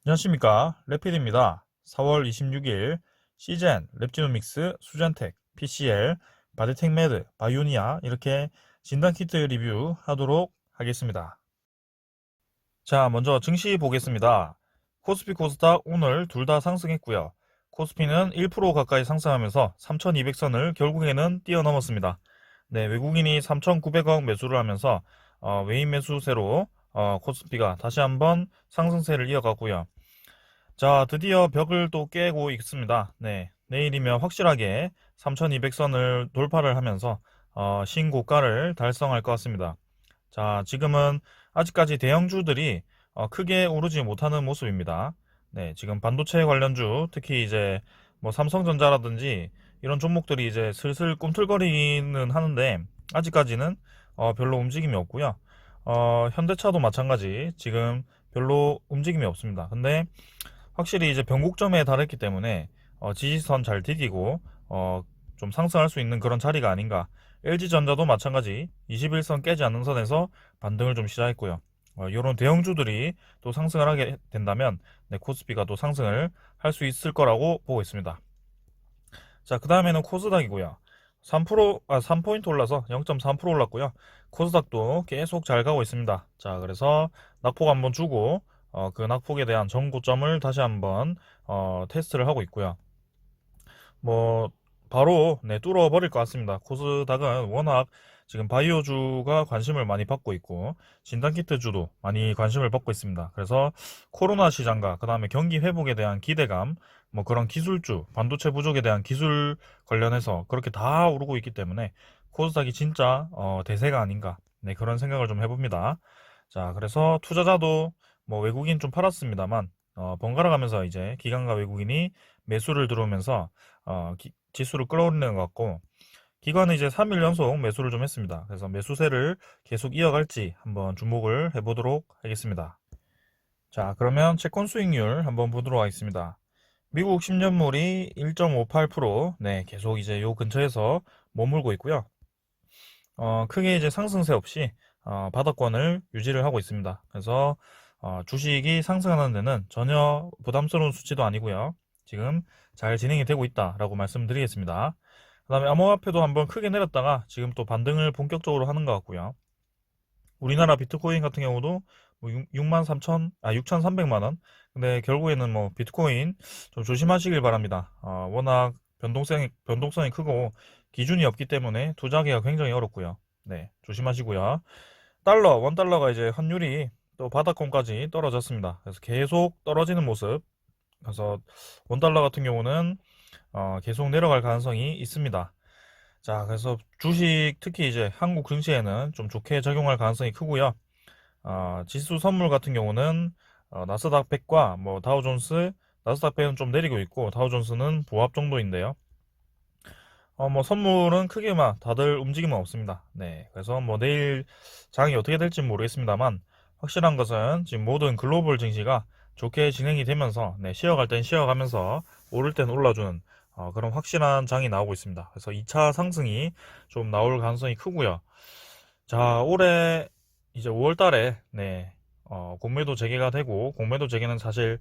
안녕하십니까, 래피드입니다. 4월 26일 시젠, 랩지노믹스, 수젠텍, PCL, 바디텍메드, 바이오니아 이렇게 진단키트 리뷰하도록 하겠습니다. 자, 먼저 증시 보겠습니다. 코스피 코스닥 오늘 둘 다 상승했고요. 코스피는 1% 가까이 상승하면서 3,200선을 결국에는 뛰어넘었습니다. 네, 외국인이 3,900억 매수를 하면서 외인 매수세로 코스피가 다시 한번 상승세를 이어갔고요. 자, 드디어 벽을 또 깨고 있습니다. 네, 내일이면 확실하게 3200선을 돌파를 하면서 신고가를 달성할 것 같습니다. 자, 지금은 아직까지 대형주들이 크게 오르지 못하는 모습입니다. 네, 지금 반도체 관련주, 특히 이제 뭐 삼성전자라든지 이런 종목들이 이제 슬슬 꿈틀거리는 하는데 아직까지는 별로 움직임이 없고요. 현대차도 마찬가지 지금 별로 움직임이 없습니다. 근데 확실히 이제 변곡점에 달했기 때문에 지지선 잘 디디고 좀 상승할 수 있는 그런 자리가 아닌가. LG전자도 마찬가지 21선 깨지 않는 선에서 반등을 좀 시작했고요. 이런 대형주들이 또 상승을 하게 된다면 네, 코스피가 또 상승을 할 수 있을 거라고 보고 있습니다. 자, 그 다음에는 코스닥이고요. 3포인트 올라서 0.3% 올랐고요. 코스닥도 계속 잘 가고 있습니다. 자, 그래서 낙폭 한번 주고 그 낙폭에 대한 전고점을 다시 한번 테스트를 하고 있고요. 뭐 바로 네, 뚫어버릴 것 같습니다. 코스닥은 워낙 지금 바이오주가 관심을 많이 받고 있고 진단키트주도 많이 관심을 받고 있습니다. 그래서 코로나 시장과 그 다음에 경기 회복에 대한 기대감, 뭐 그런 기술주, 반도체 부족에 대한 기술 관련해서 그렇게 다 오르고 있기 때문에 코스닥이 진짜 대세가 아닌가, 네, 그런 생각을 좀 해봅니다. 자, 그래서 투자자도 뭐 외국인 좀 팔았습니다만 번갈아 가면서 이제 기관과 외국인이 매수를 들어오면서 지수를 끌어올리는 것 같고, 기관은 이제 3일 연속 매수를 좀 했습니다. 그래서 매수세를 계속 이어갈지 한번 주목을 해보도록 하겠습니다. 자, 그러면 채권 수익률 한번 보도록 하겠습니다. 미국 10년물이 1.58%, 네, 계속 이제 요 근처에서 머물고 있고요. 크게 이제 상승세 없이 바닥권을 유지를 하고 있습니다. 그래서 주식이 상승하는 데는 전혀 부담스러운 수치도 아니고요. 지금 잘 진행이 되고 있다라고 말씀드리겠습니다. 그 다음에 암호화폐도 한번 크게 내렸다가 지금 또 반등을 본격적으로 하는 것 같고요. 우리나라 비트코인 같은 경우도 뭐 6,300만 원. 근데 결국에는 뭐 비트코인 좀 조심하시길 바랍니다. 워낙 변동성이 크고 기준이 없기 때문에 투자하기가 굉장히 어렵고요. 네, 조심하시고요. 원 달러가 이제 환율이 또 바닥권까지 떨어졌습니다. 그래서 계속 떨어지는 모습. 그래서 원 달러 같은 경우는 계속 내려갈 가능성이 있습니다. 자, 그래서 주식 특히 이제 한국 증시에는 좀 좋게 작용할 가능성이 크고요. 지수 선물 같은 경우는 나스닥 100과 뭐 다우존스, 나스닥 100은 좀 내리고 있고 다우존스는 보합 정도인데요. 뭐 선물은 크게 막 다들 움직임은 없습니다. 네, 그래서 뭐 내일 장이 어떻게 될지 모르겠습니다만 확실한 것은 지금 모든 글로벌 증시가 좋게 진행이 되면서 네, 쉬어갈 땐 쉬어가면서 오를 땐 올라주는 그런 확실한 장이 나오고 있습니다. 그래서 2차 상승이 좀 나올 가능성이 크고요. 자, 올해 이제 5월 달에 네, 공매도 재개가 되고 공매도 재개는 사실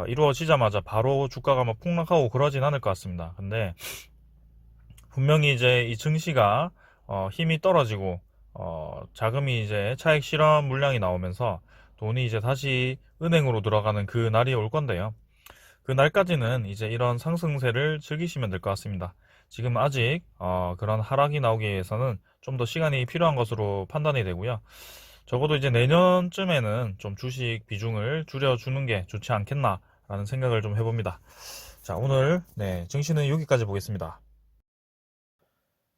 이루어지자마자 바로 주가가 막 폭락하고 그러진 않을 것 같습니다. 근데 분명히 이제 이 증시가 힘이 떨어지고 자금이 이제 차익 실현 물량이 나오면서 돈이 이제 다시 은행으로 들어가는 그 날이 올 건데요. 그 날까지는 이제 이런 상승세를 즐기시면 될 것 같습니다. 지금 아직 그런 하락이 나오기 위해서는 좀 더 시간이 필요한 것으로 판단이 되고요. 적어도 이제 내년쯤에는 좀 주식 비중을 줄여주는 게 좋지 않겠나라는 생각을 좀 해봅니다. 자, 오늘 네, 증시는 여기까지 보겠습니다.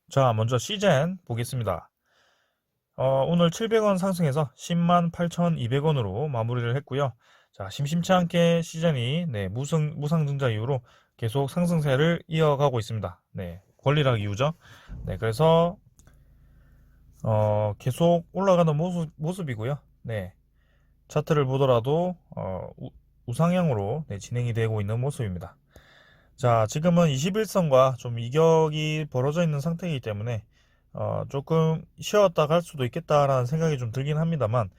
자, 먼저 시젠 보겠습니다. 오늘 700원 상승해서 10만 8,200원으로 마무리를 했고요. 자, 심심치 않게 시젠이 네, 무상증자 이후로 계속 상승세를 이어가고 있습니다. 네, 권리락 이후죠. 네, 그래서 계속 올라가는 모습이고요. 네, 차트를 보더라도 우상향으로 네, 진행이 되고 있는 모습입니다. 자, 지금은 21선과 좀 이격이 벌어져 있는 상태이기 때문에 조금 쉬었다 갈 수도 있겠다라는 생각이 좀 들긴 합니다만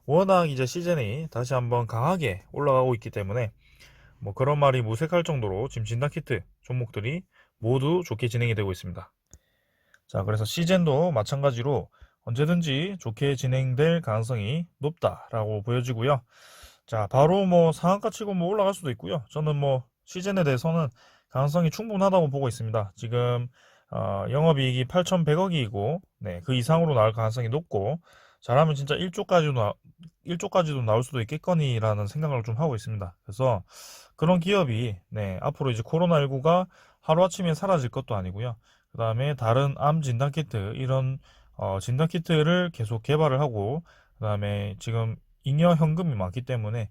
워낙 이제 시즌이 다시 한번 강하게 올라가고 있기 때문에 뭐 그런 말이 무색할 정도로 지금 진단키트 종목들이 모두 좋게 진행이 되고 있습니다. 자, 그래서 시즌도 마찬가지로 언제든지 좋게 진행될 가능성이 높다라고 보여지고요. 자, 바로 뭐 상한가 치고 뭐 올라갈 수도 있고요. 저는 뭐 시즌에 대해서는 가능성이 충분하다고 보고 있습니다. 지금 영업이익이 8,100억이고, 네, 그 이상으로 나올 가능성이 높고, 잘하면 진짜 1조까지도 나올 수도 있겠거니라는 생각을 좀 하고 있습니다. 그래서 그런 기업이, 네, 앞으로 이제 코로나19가 하루아침에 사라질 것도 아니고요. 그 다음에 다른 암 진단키트, 이런 진단키트를 계속 개발을 하고, 그 다음에 지금 잉여 현금이 많기 때문에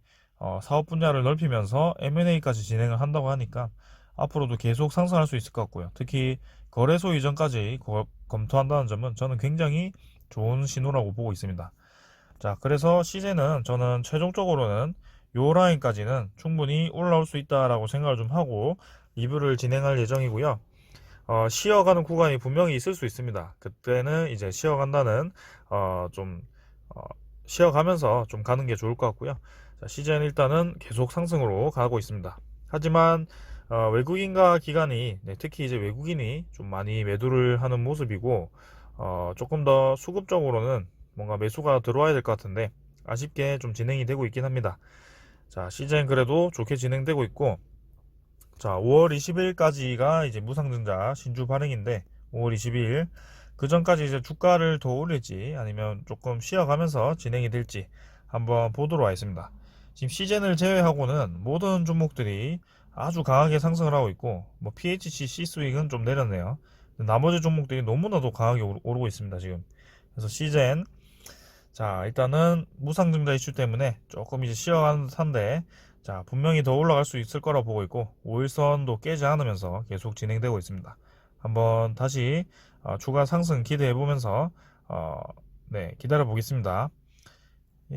사업 분야를 넓히면서 M&A까지 진행을 한다고 하니까 앞으로도 계속 상승할 수 있을 것 같고요. 특히 거래소 이전까지 검토한다는 점은 저는 굉장히 좋은 신호라고 보고 있습니다. 자, 그래서 시세는 저는 최종적으로는 요 라인까지는 충분히 올라올 수 있다라고 생각을 좀 하고 리뷰를 진행할 예정이고요. 쉬어가는 구간이 분명히 있을 수 있습니다. 그때는 이제 쉬어간다는 좀 쉬어가면서 좀 가는 게 좋을 것 같고요. 자, 시즌 일단은 계속 상승으로 가고 있습니다. 하지만 외국인과 기관이, 네, 특히 이제 외국인이 좀 많이 매도를 하는 모습이고 조금 더 수급적으로는 뭔가 매수가 들어와야 될 것 같은데 아쉽게 좀 진행이 되고 있긴 합니다. 자, 시즌 그래도 좋게 진행되고 있고, 자, 5월 20일까지가 이제 무상증자 신주 발행인데 5월 22일 그 전까지 이제 주가를 더 올릴지 아니면 조금 쉬어가면서 진행이 될지 한번 보도록 하겠습니다. 지금 시즌을 제외하고는 모든 종목들이 아주 강하게 상승을 하고 있고, 뭐 PHC C스윅은 좀 내렸네요. 나머지 종목들이 너무나도 강하게 오르고 있습니다, 지금. 그래서 시즌, 자, 일단은 무상증자 이슈 때문에 조금 이제 쉬어가는 듯한데, 자, 분명히 더 올라갈 수 있을 거라 보고 있고, 5일선도 깨지 않으면서 계속 진행되고 있습니다. 한번 다시 추가 상승 기대해 보면서 네, 기다려 보겠습니다.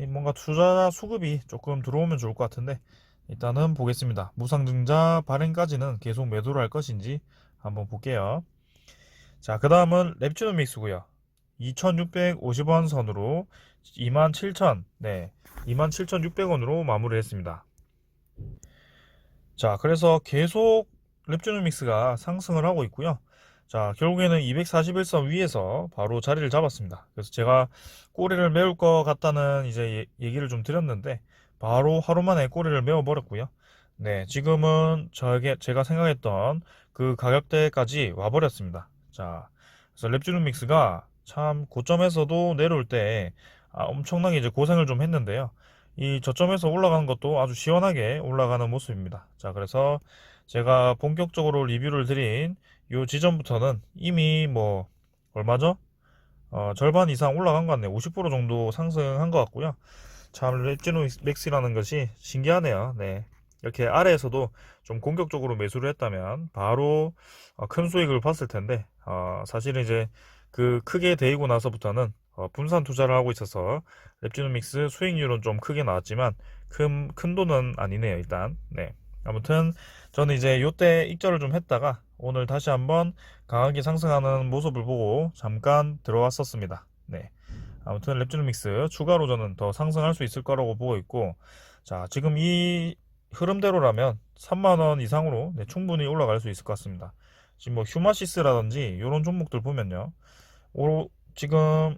뭔가 투자 수급이 조금 들어오면 좋을 것 같은데 일단은 보겠습니다. 무상증자 발행까지는 계속 매도를 할 것인지 한번 볼게요. 자, 그 다음은 랩지노믹스고요. 2,650원 선으로 27,000, 네, 27,600원으로 마무리했습니다. 자, 그래서 계속 랩지노믹스가 상승을 하고 있고요. 자, 결국에는 241선 위에서 바로 자리를 잡았습니다. 그래서 제가 꼬리를 메울 것 같다는 이제 얘기를 좀 드렸는데 바로 하루 만에 꼬리를 메워 버렸고요. 네, 지금은 제가 생각했던 그 가격대까지 와버렸습니다. 자, 그래서 랩지노믹스가 참 고점에서도 내려올 때 엄청나게 이제 고생을 좀 했는데요. 이 저점에서 올라가는 것도 아주 시원하게 올라가는 모습입니다. 자, 그래서 제가 본격적으로 리뷰를 드린 이 지점부터는 이미 뭐 얼마죠? 절반 이상 올라간 것 같네요. 50% 정도 상승한 것 같고요. 참 랩지노맥스라는 것이 신기하네요. 네. 이렇게 아래에서도 좀 공격적으로 매수를 했다면 바로 큰 수익을 봤을 텐데 사실은 이제 그 크게 데이고 나서부터는 분산 투자를 하고 있어서 랩지노믹스 수익률은 좀 크게 나왔지만 큰 돈은 아니네요, 일단. 네. 아무튼 저는 이제 요때 익절을 좀 했다가 오늘 다시 한번 강하게 상승하는 모습을 보고 잠깐 들어왔었습니다. 네. 아무튼 랩지노믹스 추가로 저는 더 상승할 수 있을 거라고 보고 있고, 자, 지금 이 흐름대로라면 3만원 이상으로, 네, 충분히 올라갈 수 있을 것 같습니다. 지금 뭐 휴마시스라든지 이런 종목들 보면요, 지금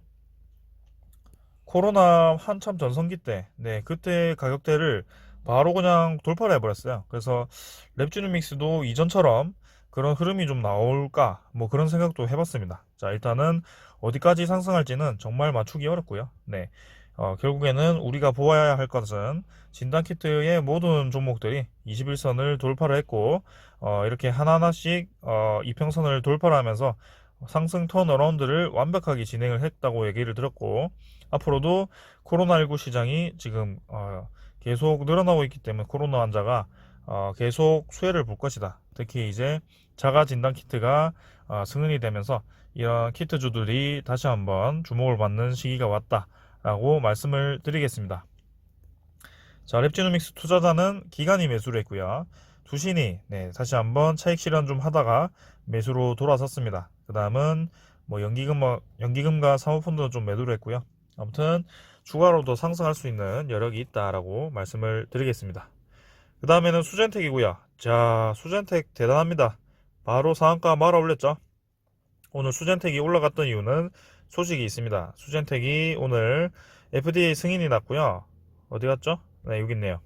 코로나 한참 전성기 때, 네, 그때 가격대를 바로 그냥 돌파를 해버렸어요. 그래서 랩지노믹스도 이전처럼 그런 흐름이 좀 나올까, 뭐 그런 생각도 해봤습니다. 자, 일단은 어디까지 상승할지는 정말 맞추기 어렵고요. 네, 결국에는 우리가 보아야 할 것은 진단키트의 모든 종목들이 21선을 돌파를 했고, 이렇게 하나하나씩 이평선을 돌파를 하면서 상승 턴어라운드를 완벽하게 진행을 했다고 얘기를 들었고, 앞으로도 코로나19 시장이 지금 계속 늘어나고 있기 때문에 코로나 환자가 계속 수혜를 볼 것이다. 특히 이제 자가 진단 키트가 승인이 되면서 이런 키트주들이 다시 한번 주목을 받는 시기가 왔다라고 말씀을 드리겠습니다. 자, 랩지노믹스 투자자는 기간이 매수를 했고요. 두신이, 네, 다시 한번 차익 실현 좀 하다가 매수로 돌아섰습니다. 그 다음은 뭐 연기금과 사모펀드는 좀 매도를 했고요. 아무튼 추가로 더 상승할 수 있는 여력이 있다라고 말씀을 드리겠습니다. 그 다음에는 수젠텍이고요. 자, 수젠텍 대단합니다. 바로 상한가 말아 올렸죠. 오늘 수젠텍이 올라갔던 이유는 소식이 있습니다. 수젠텍이 오늘 FDA 승인이 났고요. 어디 갔죠? 네, 여기 있네요.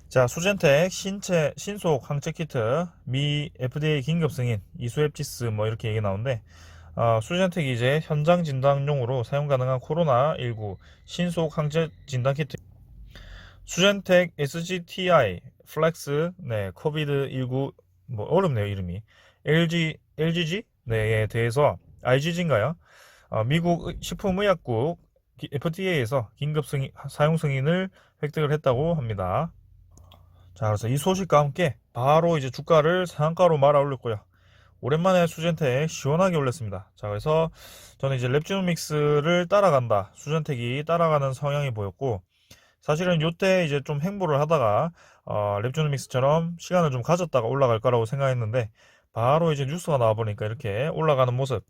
자, 수젠텍 신속 항체 키트 미 FDA 긴급 승인 이수앱지스 뭐 이렇게 얘기 나오는데, 수젠텍이 이제 현장 진단용으로 사용 가능한 코로나19 신속 항체 진단 키트 수젠텍 SGTI 플렉스 네 코비드19 뭐 어렵네요 이름이. LGG 네에 대해서 IGG인가요? 미국 식품의약국 FDA에서 긴급 사용 승인을 획득을 했다고 합니다. 자, 그래서 이 소식과 함께 바로 이제 주가를 상한가로 말아 올렸고요. 오랜만에 수젠텍 시원하게 올렸습니다. 자, 그래서 저는 이제 랩지노믹스를 따라간다. 수젠텍이 따라가는 성향이 보였고, 사실은 요때 이제 좀 행보를 하다가 랩지노믹스처럼 시간을 좀 가졌다가 올라갈 거라고 생각했는데, 바로 이제 뉴스가 나와 보니까 이렇게 올라가는 모습.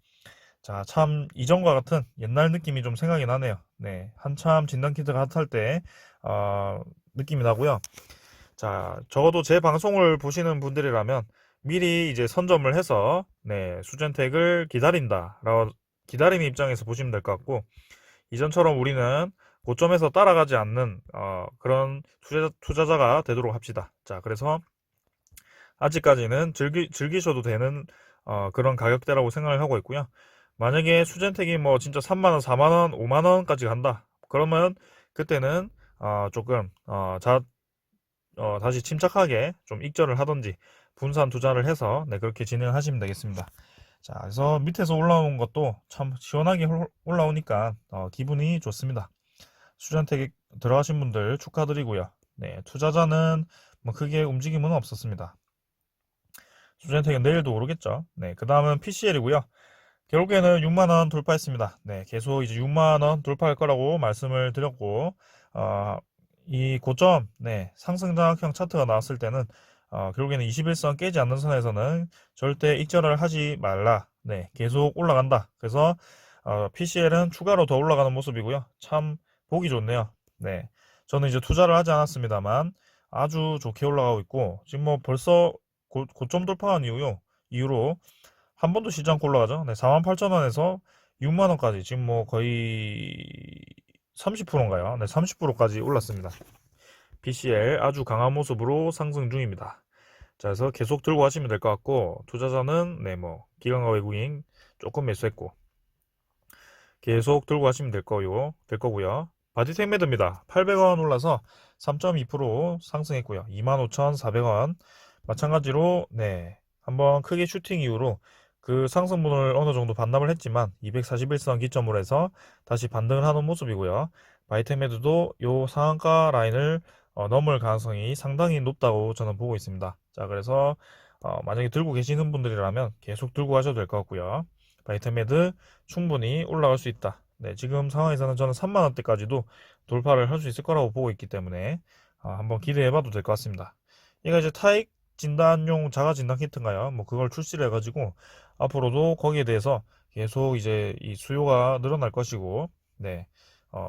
자, 참 이전과 같은 옛날 느낌이 좀 생각이 나네요. 네, 한참 진단키트가 핫할 때 느낌이 나고요. 자, 적어도 제 방송을 보시는 분들이라면 미리 이제 선점을 해서 네, 수젠텍을 기다린다라고 기다리는 입장에서 보시면 될 것 같고, 이전처럼 우리는 고점에서 따라가지 않는 그런 투자자가 되도록 합시다. 자, 그래서 아직까지는 즐기셔도 되는 그런 가격대라고 생각을 하고 있고요. 만약에 수젠텍이 뭐 진짜 3만원, 4만원, 5만원까지 간다. 그러면 그때는 조금 다시 침착하게 좀 익절을 하던지 분산 투자를 해서 네, 그렇게 진행하시면 되겠습니다. 자, 그래서 밑에서 올라온 것도 참 시원하게 올라오니까 기분이 좋습니다. 수전택에 들어가신 분들 축하드리고요. 네, 투자자는 뭐 크게 움직임은 없었습니다. 수전택은 내일도 오르겠죠. 네, 그 다음은 PCL이고요. 결국에는 6만원 돌파했습니다. 네, 계속 이제 6만원 돌파할 거라고 말씀을 드렸고, 이 고점, 네, 상승장악형 차트가 나왔을 때는, 결국에는 21선 깨지 않는 선에서는 절대 익절을 하지 말라. 네, 계속 올라간다. 그래서, PCL은 추가로 더 올라가는 모습이고요. 참 보기 좋네요. 네, 저는 이제 투자를 하지 않았습니다만, 아주 좋게 올라가고 있고, 지금 뭐 벌써 고점 돌파한 이후로, 한 번도 쉬지 않고 올라가죠. 네, 48,000원에서 6만원까지 지금 뭐 거의 30%인가요? 네, 30%까지 올랐습니다. PCL 아주 강한 모습으로 상승 중입니다. 자, 그래서 계속 들고 가시면 될 것 같고, 투자자는 네, 뭐 기관과 외국인 조금 매수했고 계속 들고 가시면 될 거고요. 바디텍 매드입니다. 800원 올라서 3.2% 상승했고요. 25,400원 마찬가지로 네, 한번 크게 슈팅 이후로 그 상승분을 어느 정도 반납을 했지만 241선 기점으로 해서 다시 반등을 하는 모습이고요. 바이텍 매드도 요 상한가 라인을 넘을 가능성이 상당히 높다고 저는 보고 있습니다. 자, 그래서 만약에 들고 계시는 분들이라면 계속 들고 가셔도 될 것 같고요. 바이텍 매드 충분히 올라갈 수 있다. 네, 지금 상황에서는 저는 3만원대까지도 돌파를 할 수 있을 거라고 보고 있기 때문에 한번 기대해봐도 될 것 같습니다. 얘가 이제 타익 진단용 자가 진단 키트인가요? 뭐 그걸 출시를 해가지고 앞으로도 거기에 대해서 계속 이제 이 수요가 늘어날 것이고, 네,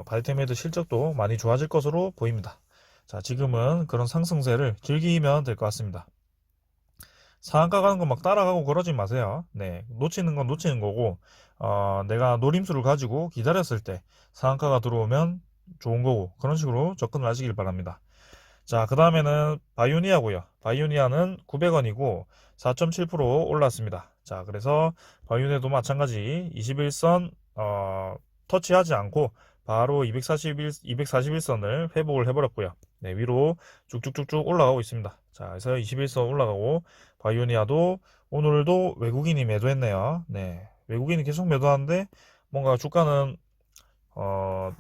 바이템메드 실적도 많이 좋아질 것으로 보입니다. 자, 지금은 그런 상승세를 즐기면 될 것 같습니다. 상한가 가는 거 막 따라가고 그러지 마세요. 네, 놓치는 건 놓치는 거고, 내가 노림수를 가지고 기다렸을 때 상한가가 들어오면 좋은 거고, 그런 식으로 접근을 하시길 바랍니다. 자, 그 다음에는 바이오니아고요. 바이오니아는 900원이고 4.7% 올랐습니다. 자, 그래서 바이오니아도 마찬가지 21선 터치하지 않고 바로 241선을 회복을 해버렸고요. 네, 위로 쭉쭉쭉쭉 올라가고 있습니다. 자, 그래서 21선 올라가고 바이오니아도 오늘도 외국인이 매도했네요. 네, 외국인이 계속 매도하는데 뭔가 주가는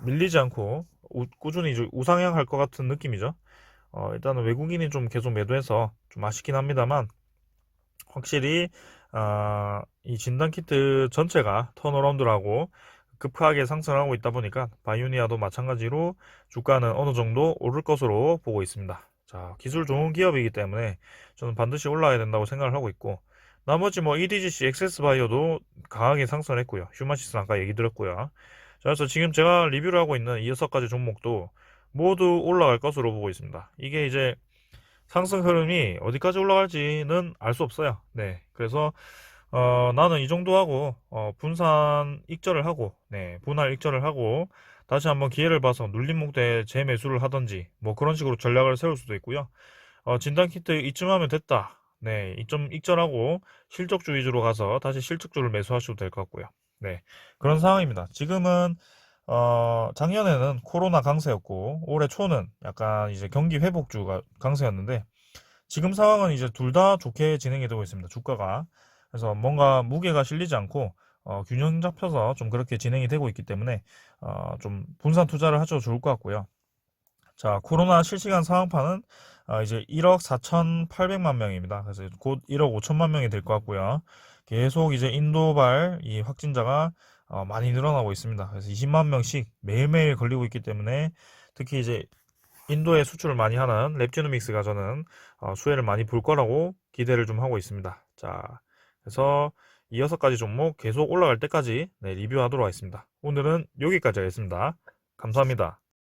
밀리지 않고 꾸준히 우상향할 것 같은 느낌이죠. 일단은 외국인이 좀 계속 매도해서 좀 아쉽긴 합니다만, 확실히 이 진단키트 전체가 턴어라운드라고 급하게 상승하고 있다 보니까 바이오니아도 마찬가지로 주가는 어느 정도 오를 것으로 보고 있습니다. 자, 기술 좋은 기업이기 때문에 저는 반드시 올라야 된다고 생각을 하고 있고, 나머지 뭐 EDGC, 엑세스바이오도 강하게 상승을 했고요. 휴마시스 아까 얘기 드렸고요. 자, 그래서 지금 제가 리뷰를 하고 있는 이 6가지 종목도 모두 올라갈 것으로 보고 있습니다. 이게 이제 상승 흐름이 어디까지 올라갈지는 알 수 없어요. 네. 그래서 나는 이 정도 하고 분산 익절을 하고 분할 익절을 하고 다시 한번 기회를 봐서 눌림 목대에 재매수를 하던지 뭐 그런 식으로 전략을 세울 수도 있고요. 진단 키트 이쯤 하면 됐다. 네, 이점 익절하고 실적주 위주로 가서 다시 실적주를 매수하셔도 될 것 같고요. 네, 그런 상황입니다. 지금은 작년에는 코로나 강세였고 올해 초는 약간 이제 경기 회복주가 강세였는데 지금 상황은 이제 둘 다 좋게 진행이 되고 있습니다. 주가가. 그래서 뭔가 무게가 실리지 않고 균형 잡혀서 좀 그렇게 진행이 되고 있기 때문에 좀 분산 투자를 하셔도 좋을 것 같고요. 자, 코로나 실시간 상황판은 이제 1억 4,800만 명입니다. 그래서 곧 1억 5천만 명이 될 것 같고요. 계속 이제 인도발 이 확진자가 많이 늘어나고 있습니다. 그래서 20만 명씩 매일매일 걸리고 있기 때문에 특히 이제 인도에 수출을 많이 하는 랩지노믹스가 저는 수혜를 많이 볼 거라고 기대를 좀 하고 있습니다. 자, 그래서 이 6가지 종목 계속 올라갈 때까지 리뷰하도록 하겠습니다. 오늘은 여기까지 하겠습니다. 감사합니다.